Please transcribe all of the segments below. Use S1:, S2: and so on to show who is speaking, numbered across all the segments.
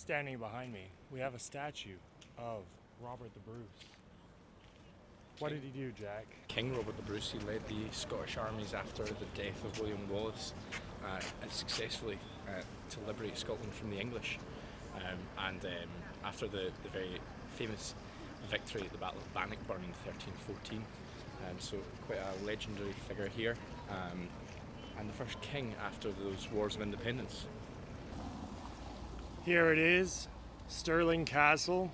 S1: Standing behind me, we have a statue of Robert the Bruce. What did he do, Jack?
S2: King Robert the Bruce, he led the Scottish armies after the death of William Wallace and successfully to liberate Scotland from the English. After the very famous victory at the Battle of Bannockburn in 1314, so quite a legendary figure here, and the first king after those wars of independence.
S1: Here it is, Stirling Castle.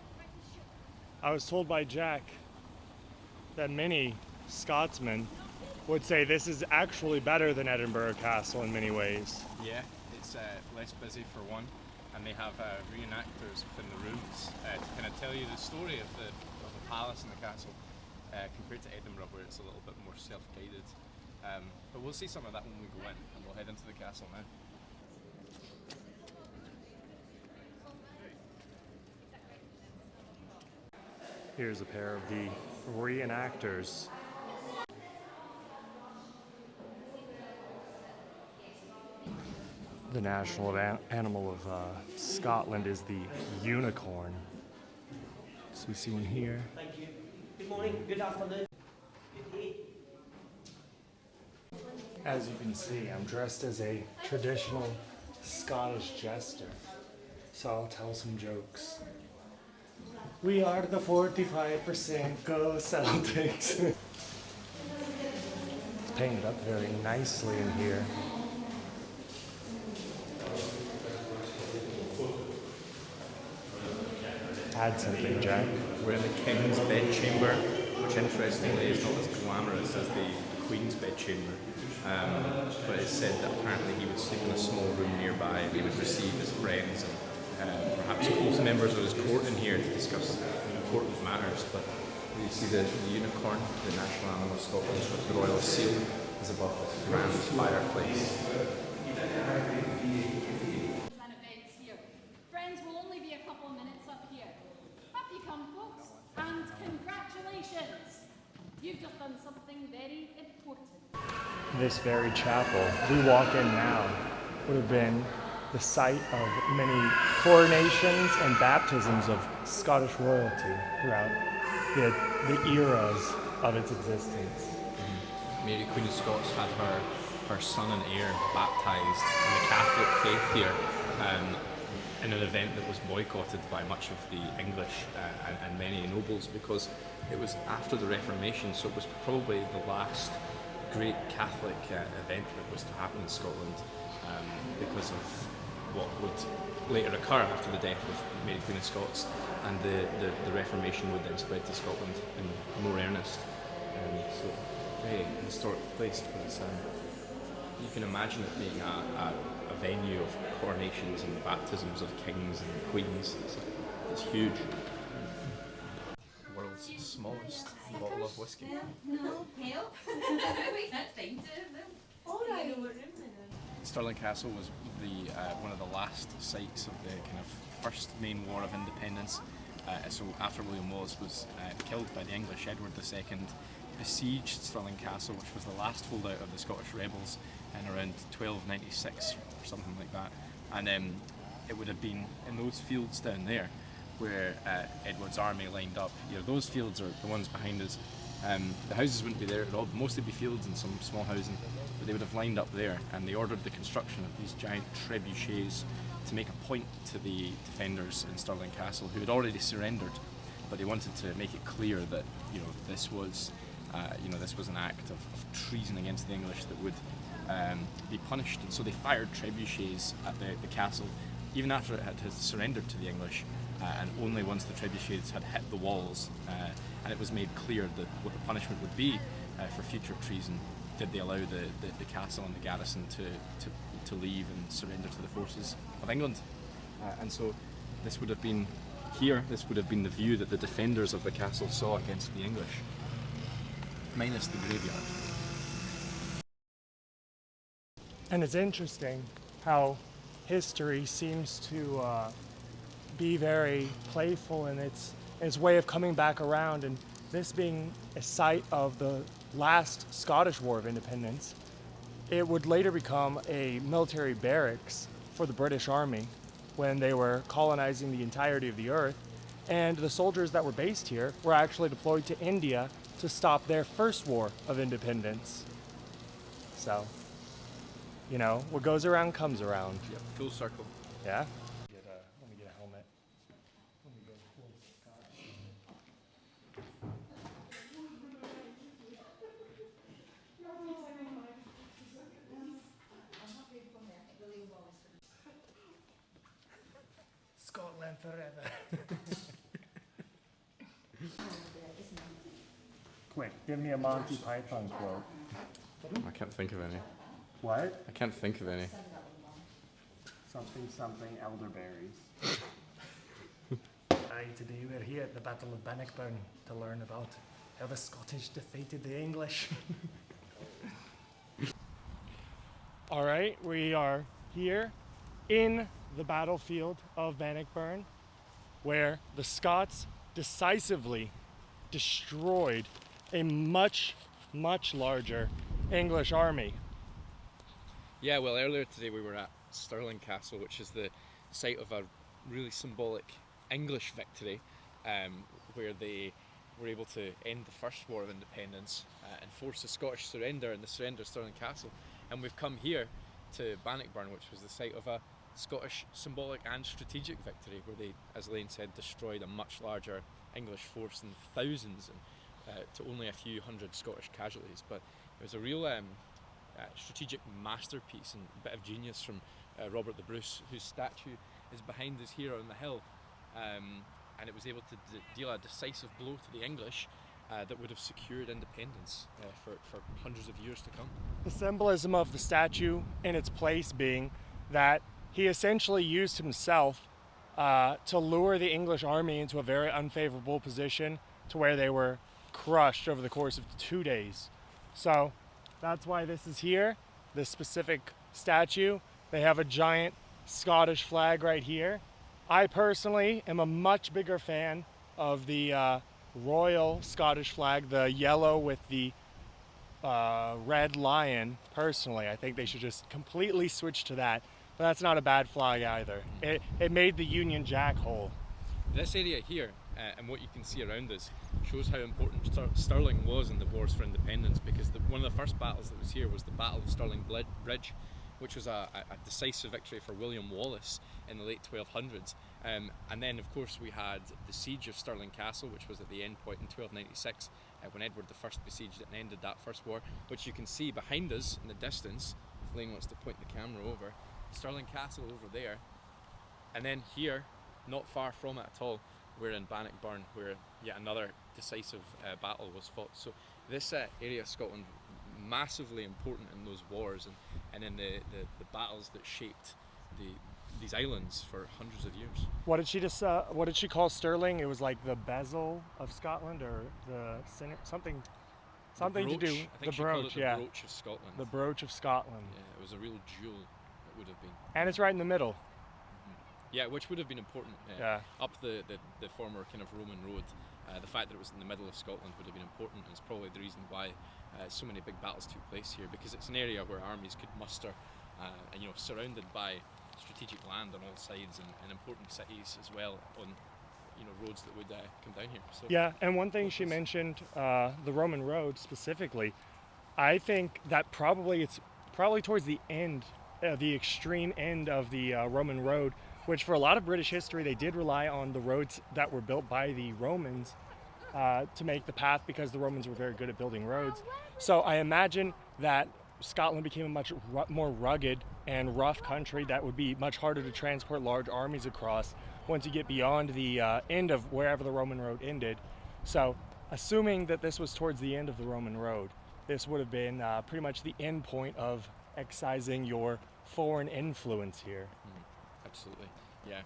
S1: I was told by Jack that many Scotsmen would say this is actually better than Edinburgh Castle in many ways.
S2: Yeah, it's less busy for one, and they have reenactors within the rooms to kind of tell you the story of the palace and the castle compared to Edinburgh, where it's a little bit more self-guided. But we'll see some of that when we go in, and we'll head into the castle now.
S1: Here's a pair of the reenactors. The national animal of Scotland is the unicorn. So we see one here.
S3: Thank you. Good morning, good afternoon. Good day.
S1: As you can see, I'm dressed as a traditional Scottish jester. So I'll tell some jokes. We are the 45%, go Celtics. It's painted up very nicely in here. Add something, Jack.
S2: We're in the King's bedchamber, which interestingly is not as glamorous as the Queen's bedchamber. But it's said that apparently he would sleep in a small room nearby and he would receive his friends and perhaps close members of his court in here to discuss important matters. But you see the unicorn, the national animal of Scotland, with the royal seal, is above this grand fireplace.
S4: Friends will only be a couple of minutes up here. Up you come, folks, and congratulations! You've just done something very important.
S1: This very chapel we walk in now would have been the site of many coronations and baptisms of Scottish royalty throughout the eras of its existence.
S2: Mary Queen of Scots had her son and heir baptised in the Catholic faith here in an event that was boycotted by much of the English and many nobles, because it was after the Reformation, so it was probably the last great Catholic event that was to happen in Scotland because of what would later occur after the death of Mary Queen of Scots, and the Reformation would then spread to Scotland in more earnest. So very historic place, but you can imagine it being a venue of coronations and baptisms of kings and queens. It's huge. The world's smallest bottle of whiskey.
S5: No, help. We can't find it.
S3: All right.
S2: Stirling Castle was one of the last sites of the kind of first main war of independence. So after William Wallace was killed by the English, Edward II besieged Stirling Castle, which was the last holdout of the Scottish rebels, in around 1296 or something like that. And it would have been in those fields down there where Edward's army lined up. You know, those fields are the ones behind us. The houses wouldn't be there at all, mostly be fields and some small housing, but they would have lined up there, and they ordered the construction of these giant trebuchets to make a point to the defenders in Stirling Castle, who had already surrendered, but they wanted to make it clear that this was an act of treason against the English that would be punished. And so they fired trebuchets at the castle, even after it had surrendered to the English, and only once the trebuchets had hit the walls and it was made clear that what the punishment would be for future treason, did they allow the castle and the garrison to leave and surrender to the forces of England. And so this would have been the view that the defenders of the castle saw against the English, minus the graveyard.
S1: And it's interesting how history seems to be very playful in its way of coming back around, and this being a site of the last Scottish War of Independence, it would later become a military barracks for the British Army, when they were colonizing the entirety of the earth. And the soldiers that were based here were actually deployed to India to stop their first war of independence. So, you know, what goes around comes around.
S2: Yep, full circle.
S1: Yeah? Let me get a helmet. Let me go full Scotch. Scotland forever. Quick, give me a Monty Python quote.
S2: I can't think of any.
S1: What?
S2: I can't think of any.
S1: Something elderberries. Aye, today we're here at the Battle of Bannockburn to learn about how the Scottish defeated the English. All right, we are here in the battlefield of Bannockburn, where the Scots decisively destroyed a much, much larger English army.
S2: Yeah, well, earlier today we were at Stirling Castle, which is the site of a really symbolic English victory, where they were able to end the First War of Independence and force the Scottish surrender and the surrender of Stirling Castle. And we've come here to Bannockburn, which was the site of a Scottish symbolic and strategic victory, where they, as Lane said, destroyed a much larger English force in thousands and to only a few hundred Scottish casualties. But it was a real strategic masterpiece and bit of genius from Robert the Bruce, whose statue is behind us here on the hill, and it was able to deal a decisive blow to the English that would have secured independence for hundreds of years to come.
S1: The symbolism of the statue in its place being that he essentially used himself to lure the English army into a very unfavorable position to where they were crushed over the course of 2 days. So that's why this is here, this specific statue. They have a giant Scottish flag right here. I personally am a much bigger fan of the Royal Scottish flag, the yellow with the red lion. Personally, I think they should just completely switch to that. But that's not a bad flag either. It made the Union Jack whole.
S2: This area here, and what you can see around us, shows how important Stirling was in the wars for independence, because one of the first battles that was here was the Battle of Stirling Bridge, which was a decisive victory for William Wallace in the late 1200s. And then, of course, we had the siege of Stirling Castle, which was at the end point in 1296, when Edward I besieged it and ended that first war, which you can see behind us in the distance. If Lane wants to point the camera over, Stirling Castle over there. And then here, not far from it at all, we're in Bannockburn, where yet another decisive battle was fought. So this area of Scotland, massively important in those wars and in the battles that shaped these islands for hundreds of years.
S1: What did she call Stirling? It was like the bezel of Scotland, or the center, something to do.
S2: I think
S1: the brooch, yeah.
S2: The brooch of Scotland.
S1: The brooch of Scotland.
S2: Yeah, it was a real jewel. It would have been.
S1: And it's right in the middle.
S2: Yeah, which would have been important.
S1: Yeah.
S2: Up the former kind of Roman road, the fact that it was in the middle of Scotland would have been important, and it's probably the reason why so many big battles took place here, because it's an area where armies could muster, and surrounded by strategic land on all sides and important cities as well on roads that would come down here. So,
S1: yeah, and one thing she mentioned, the Roman road specifically, I think that it's probably towards the end, the extreme end of the Roman road, which for a lot of British history, they did rely on the roads that were built by the Romans to make the path, because the Romans were very good at building roads. So I imagine that Scotland became a much more rugged and rough country that would be much harder to transport large armies across once you get beyond the end of wherever the Roman road ended. So assuming that this was towards the end of the Roman road, this would have been pretty much the end point of excising your foreign influence here.
S2: Absolutely, yeah.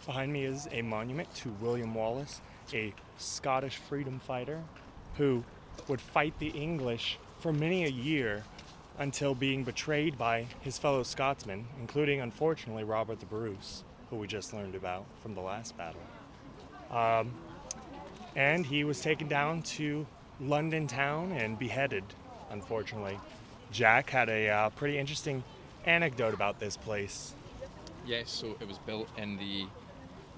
S1: Behind me is a monument to William Wallace, a Scottish freedom fighter who would fight the English for many a year until being betrayed by his fellow Scotsmen, including, unfortunately, Robert the Bruce, who we just learned about from the last battle. And he was taken down to London town and beheaded, unfortunately. Jack had a pretty interesting anecdote about this place.
S2: Yes, so it was built in the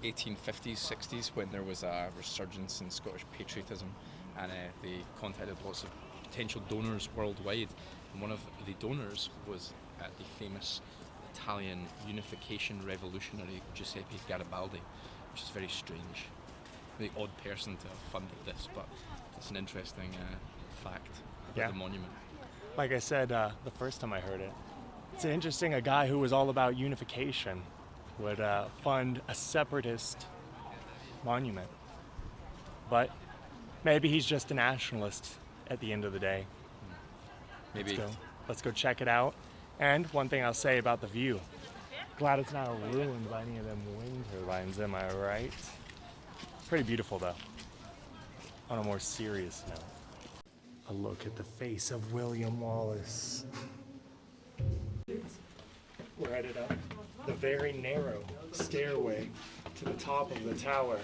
S2: 1850s, 60s when there was a resurgence in Scottish patriotism, and they contacted lots of potential donors worldwide. And one of the donors was the famous Italian unification revolutionary Giuseppe Garibaldi, which is very strange. Very odd person to have funded this, but it's an interesting fact about the monument.
S1: Like I said the first time I heard it, it's interesting a guy who was all about unification would fund a separatist monument. But maybe he's just a nationalist at the end of the day.
S2: Maybe.
S1: Let's go check it out. And one thing I'll say about the view. Glad it's not ruined by any of them wind turbines, am I right? Pretty beautiful though. On a more serious note. A look at the face of William Wallace. We're headed up the very narrow stairway to the top of the tower.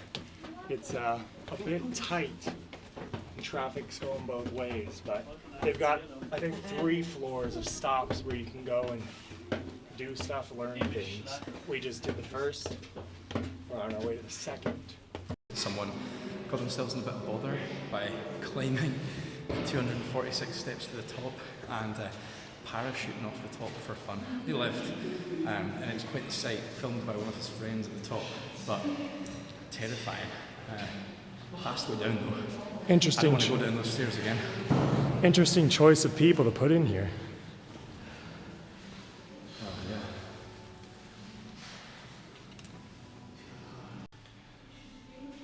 S1: It's a bit tight. Traffic's going both ways, but they've got, I think, 3 floors of stops where you can go and do stuff, learn things. We just did the first. We're on our way to the second.
S2: Someone got themselves in a bit of bother by climbing 246 steps to the top and parachuting off the top for fun. They lived, and it was quite the sight, filmed by one of his friends at the top, but terrifying. Fast way down though.
S1: Interesting.
S2: I don't want to go down those stairs again.
S1: Interesting choice of people to put in here.
S2: Oh yeah.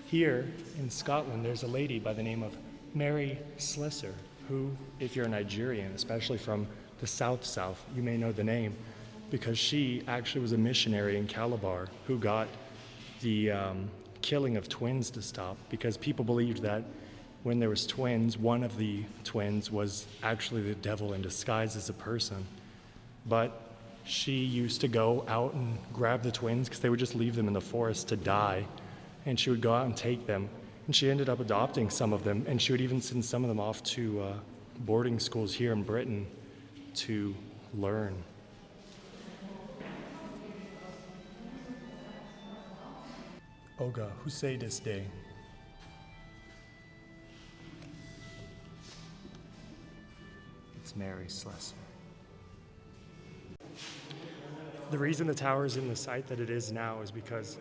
S1: Here in Scotland, there's a lady by the name of Mary Slessor, who, if you're a Nigerian, especially from the south, you may know the name, because she actually was a missionary in Calabar who got the killing of twins to stop, because people believed that when there was twins, one of the twins was actually the devil in disguise as a person. But she used to go out and grab the twins because they would just leave them in the forest to die, and she would go out and take them, and she ended up adopting some of them, and she would even send some of them off to boarding schools here in Britain to learn. Oga, who say this day? It's Mary Slessor. The reason the tower is in the site that it is now is because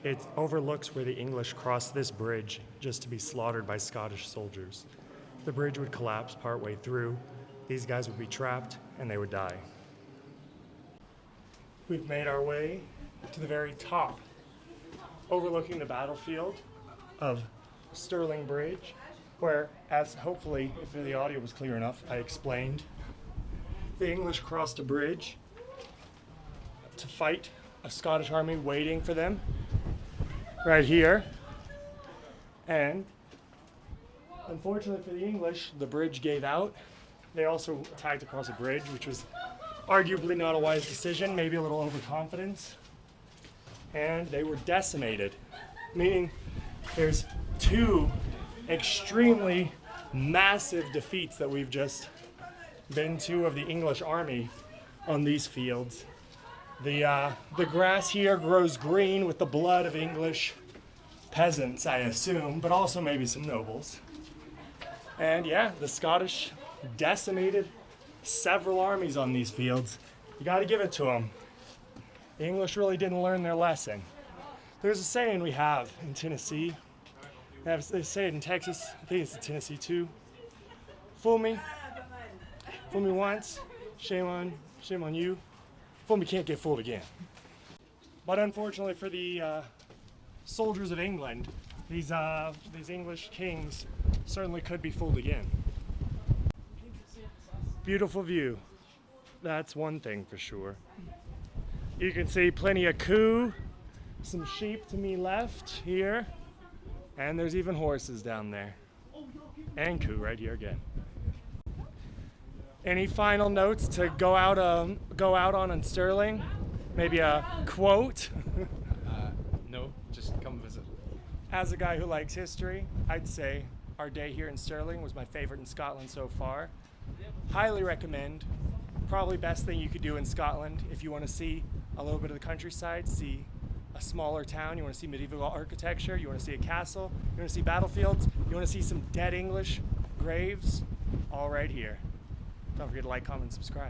S1: it overlooks where the English crossed this bridge just to be slaughtered by Scottish soldiers. The bridge would collapse partway through, these guys would be trapped, and they would die. We've made our way to the very top, overlooking the battlefield of Stirling Bridge, where, as hopefully, if the audio was clear enough, I explained, the English crossed a bridge to fight a Scottish army waiting for them right here. And unfortunately for the English, the bridge gave out. They also attacked across a bridge, which was arguably not a wise decision, maybe a little overconfidence. And they were decimated, meaning there's 2 extremely massive defeats that we've just been to of the English army on these fields. The grass here grows green with the blood of English peasants, I assume, but also maybe some nobles. And yeah, the Scottish decimated several armies on these fields. You gotta give it to them. The English really didn't learn their lesson. There's a saying we have in Tennessee. They say it in Texas. I think it's in Tennessee too. Fool me once, shame on you. Fool me can't get fooled again. But unfortunately for the soldiers of England, these English kings certainly could be fooled again. Beautiful view. That's one thing for sure. You can see plenty of coo, some sheep to me left here, and there's even horses down there. And coo right here again. Any final notes to go out on in Stirling? Maybe a quote?
S2: No, just come visit.
S1: As a guy who likes history, I'd say our day here in Stirling was my favorite in Scotland so far. Highly recommend. Probably best thing you could do in Scotland if you want to see a little bit of the countryside, see a smaller town, you want to see medieval architecture, you want to see a castle, you want to see battlefields, you want to see some dead English graves, all right here. Don't forget to like, comment, and subscribe.